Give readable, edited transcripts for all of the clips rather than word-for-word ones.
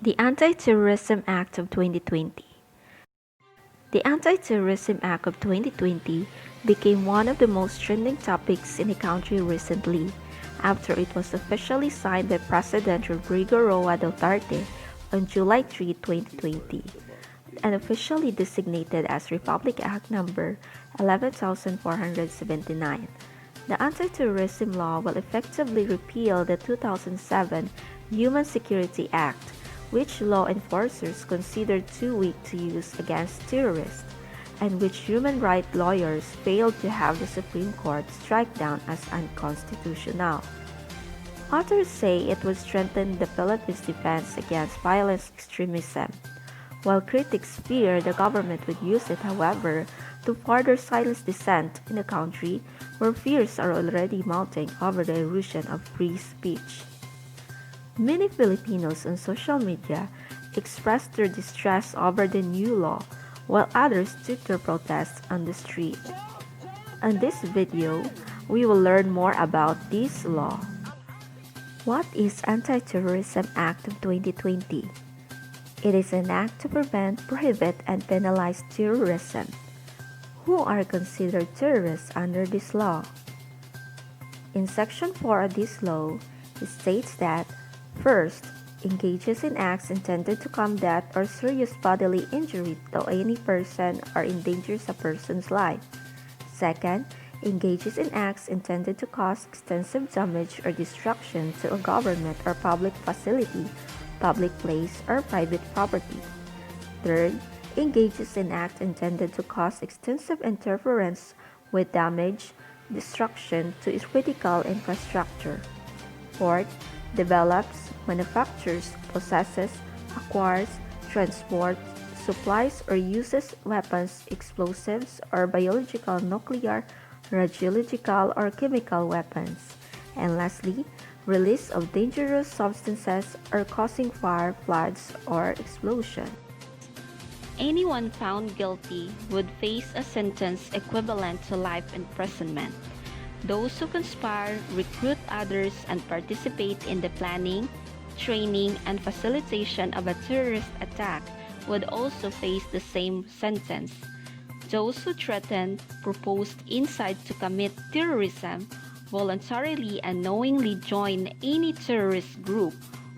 The Anti-Terrorism Act of 2020. The Anti-Terrorism Act of 2020 became one of the most trending topics in the country recently after it was officially signed by President Rodrigo Roa Duterte on July 3, 2020, and officially designated as Republic Act number 11479. The Anti-Terrorism Law will effectively repeal the 2007 Human Security Act, which law enforcers considered too weak to use against terrorists, and which human rights lawyers failed to have the Supreme Court strike down as unconstitutional. Authors say it would strengthen the Philippines' defense against violent extremism, while critics fear the government would use it, however, to further silence dissent in a country where fears are already mounting over the erosion of free speech. Many Filipinos on social media expressed their distress over the new law, while others took their protests on the street. In this video, we will learn more about this law. What is Anti-Terrorism Act of 2020? It is an act to prevent, prohibit, and penalize terrorism. Who are considered terrorists under this law? In Section 4 of this law, it states that first, engages in acts intended to combat or serious bodily injury to any person or endangers a person's life. Second, engages in acts intended to cause extensive damage or destruction to a government or public facility, public place, or private property. Third, engages in acts intended to cause extensive interference with damage, destruction to critical infrastructure. Fourth, develops, manufactures, possesses, acquires, transports, supplies, or uses weapons, explosives, or biological, nuclear, radiological, or chemical weapons. And lastly, release of dangerous substances or causing fire, floods, or explosion. Anyone found guilty would face a sentence equivalent to life imprisonment. Those who conspire, recruit others, and participate in the planning, training, and facilitation of a terrorist attack would also face the same sentence. Those who threaten, propose, incite to commit terrorism, voluntarily and knowingly join any terrorist group,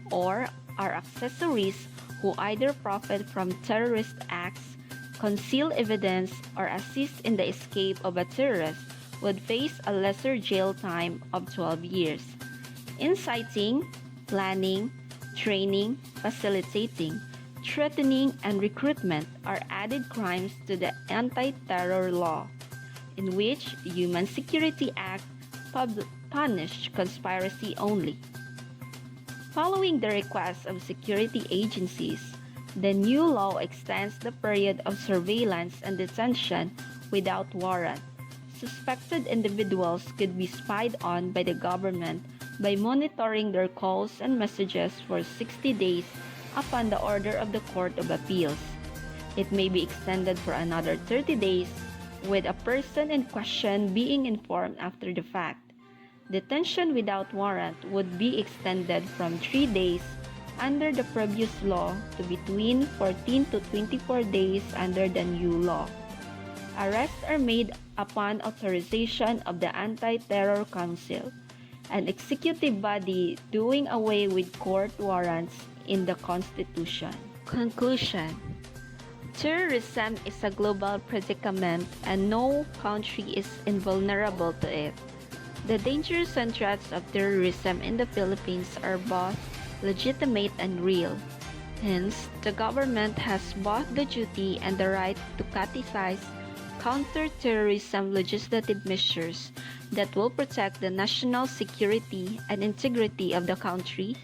or are accessories who either profit from terrorist acts, conceal evidence, or assist in the escape of a terrorist would face a lesser jail time of 12 years. Inciting, planning, training, facilitating, threatening, and recruitment are added crimes to the Anti-Terror Law, in which the Human Security Act punished conspiracy only. Following the request of security agencies, the new law extends the period of surveillance and detention without warrant. Suspected individuals could be spied on by the government by monitoring their calls and messages for 60 days upon the order of the Court of Appeals. It may be extended for another 30 days, with a person in question being informed after the fact. Detention without warrant would be extended from 3 days under the previous law to between 14 to 24 days under the new law. Arrests are made upon authorization of the Anti-Terror Council, an executive body doing away with court warrants in the Constitution. Conclusion: terrorism is a global predicament and no country is invulnerable to it. The dangers and threats of terrorism in the Philippines are both legitimate and real. Hence, the government has both the duty and the right to criticize counter-terrorism legislative measures that will protect the national security and integrity of the country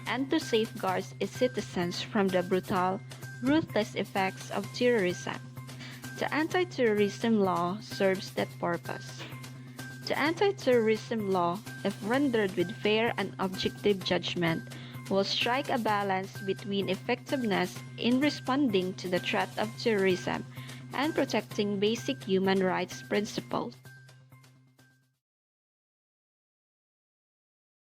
and to safeguard its citizens from the brutal, ruthless effects of terrorism. The Anti-Terrorism Law serves that purpose. The Anti-Terrorism Law, if rendered with fair and objective judgment, will strike a balance between effectiveness in responding to the threat of terrorism and protecting basic human rights principles.